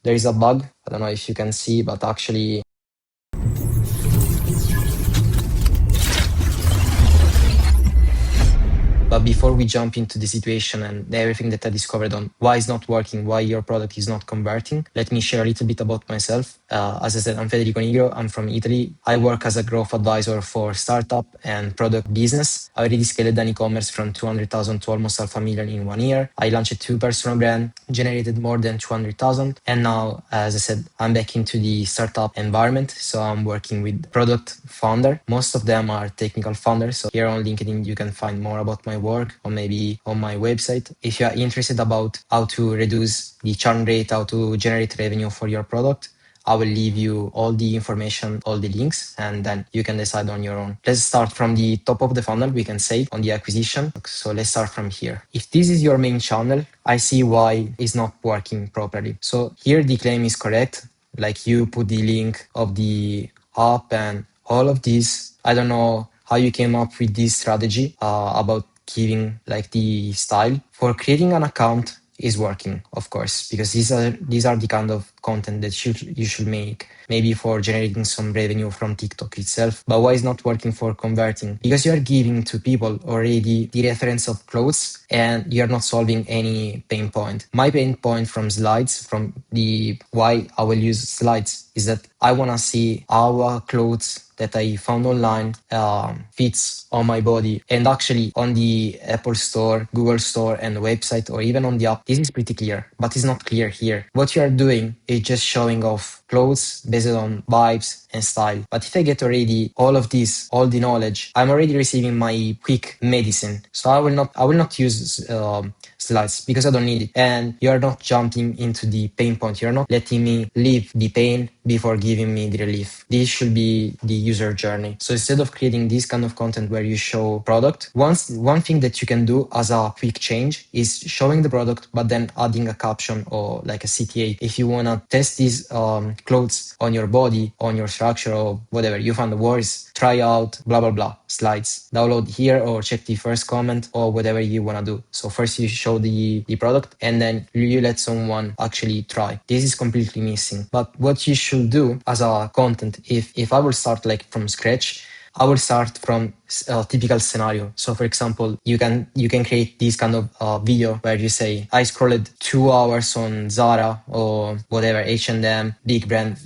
there is a bug. I don't know if you can see, but actually But before we jump into the situation and everything that I discovered on why it's not working, why your product is not converting, let me share a little bit about myself. As I said, I'm Federico Nigro. I'm from Italy. I work as a growth advisor for startup and product business. I already scaled an e-commerce from 200,000 to almost half a million in 1 year. I launched 2 personal brands, generated more than 200,000. And now, as I said, I'm back into the startup environment. So I'm working with product founder. Most of them are technical founders. So here on LinkedIn, you can find more about my work or maybe on my website. If you are interested about how to reduce the churn rate, how to generate revenue for your product, I will leave you all the information, all the links, and then you can decide on your own. Let's start from the top of the funnel, we can say, on the acquisition. So let's start from here. If this is your main channel, I see why it's not working properly. So here the claim is correct. Like you put the link of the app and all of this. I don't know how you came up with this strategy about giving like the style. For creating an account is working, of course, because these are the kind of content that you should make, maybe for generating some revenue from TikTok itself. But why is not working for converting? Because you are giving to people already the reference of clothes and you are not solving any pain point. My pain point from slides, from the why I will use slides, is that I want to see our clothes that I found online fits on my body. And actually on the Apple Store, Google Store and website, or even on the app, this is pretty clear, but it's not clear here. What you are doing is just showing off clothes based on vibes and style. But if I get already all of this, all the knowledge, I'm already receiving my quick medicine. So I will not use slides because I don't need it. And you're not jumping into the pain point. You're not letting me live the pain before giving me the relief. This should be the user journey. So instead of creating this kind of content where you show product, one thing that you can do as a quick change is showing the product, but then adding a caption or like a CTA. If you want to test these clothes on your body, on your structure or whatever, you find the words, try out, blah, blah, blah, slides. Download here or check the first comment or whatever you want to do. So first you show the product and then you let someone actually try. This is completely missing. But what you should do as a content, if I will start like from scratch, I will start from a typical scenario. So for example, you can create this kind of video where you say, I scrolled 2 hours on Zara or whatever, H&M, big brand,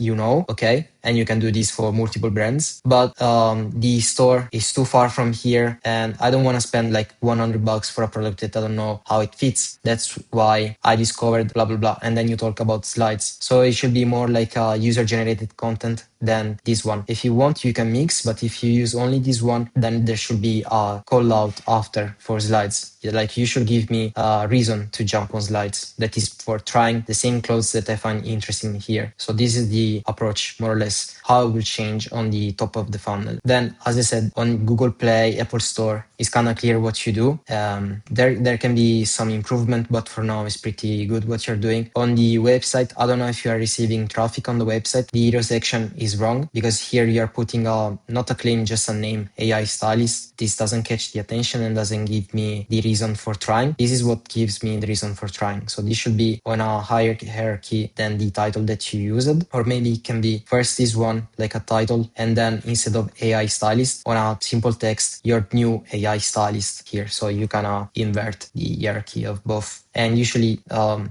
okay? And you can do this for multiple brands. But the store is too far from here and I don't want to spend like $100 for a product that I don't know how it fits. That's why I discovered blah, blah, blah. And then you talk about slides. So it should be more like a user-generated content than this one. If you want, you can mix, but if you use only this one, then there should be a call out after for slides. Like you should give me a reason to jump on slides that is for trying the same clothes that I find interesting here. So this is the approach, more or less, how it will change on the top of the funnel. Then, as I said, on Google Play, Apple Store, it's kind of clear what you do. There can be some improvement, but for now it's pretty good what you're doing. On the website, I don't know if you are receiving traffic on the website. The hero section is wrong because here you are putting not a claim, just a name, AI stylist. This doesn't catch the attention and doesn't give me the reason for trying. This is what gives me the reason for trying. So this should be on a higher hierarchy than the title that you used, or maybe it can be first this one, like a title, and then instead of AI stylist, on a simple text, your new AI stylist here. So you can invert the hierarchy of both. And usually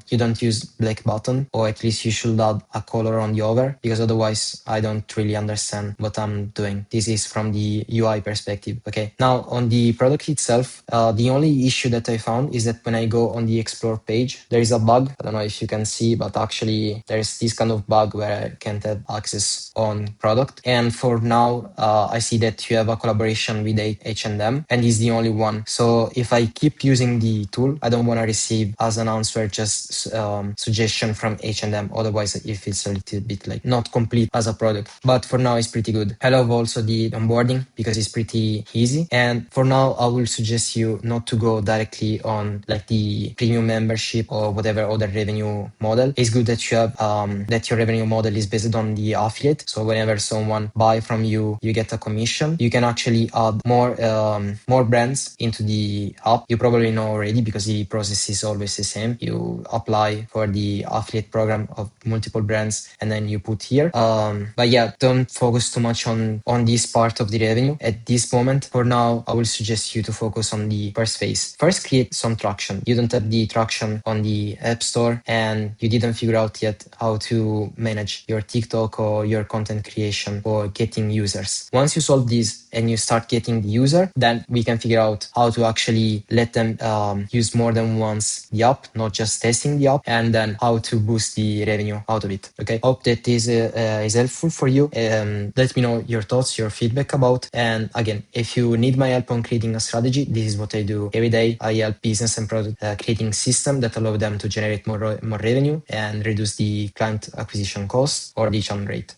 you don't use black button, or at least you should add a color on the over, because otherwise I don't really understand what I'm doing. This is from the UI perspective. Okay, now on the product itself, the only issue that I found is that when I go on the explore page, there is a bug. I don't know if you can see, but actually there's this kind of bug where I can't have access on product. And for now, I see that you have a collaboration with H&M and is the only one. So if I keep using the tool, I don't want to receive as an answer just suggestion from H&M. Otherwise it feels a little bit like not complete as a product. But for now it's pretty good. I love also the onboarding because it's pretty pretty easy. And for now, I will suggest you not to go directly on like the premium membership or whatever other revenue model. It's good that you have that your revenue model is based on the affiliate. So whenever someone buy from you, you get a commission. You can actually add more brands into the app. You probably know already because the process is always the same. You apply for the affiliate program of multiple brands and then you put here. But yeah, don't focus too much on this part of the revenue at this moment. For now, I will suggest you to focus on the first phase. First, create some traction. You don't have the traction on the App Store and you didn't figure out yet how to manage your TikTok or your content creation or getting users. Once you solve this and you start getting the user, then we can figure out how to actually let them use more than once the app, not just testing the app, and then how to boost the revenue out of it. Okay, hope that this is helpful for you. Let me know your thoughts, your feedback about. And again, if you need my help on creating a strategy, this is what I do every day. I help business and product creating system that allow them to generate more revenue and reduce the client acquisition cost or the churn rate.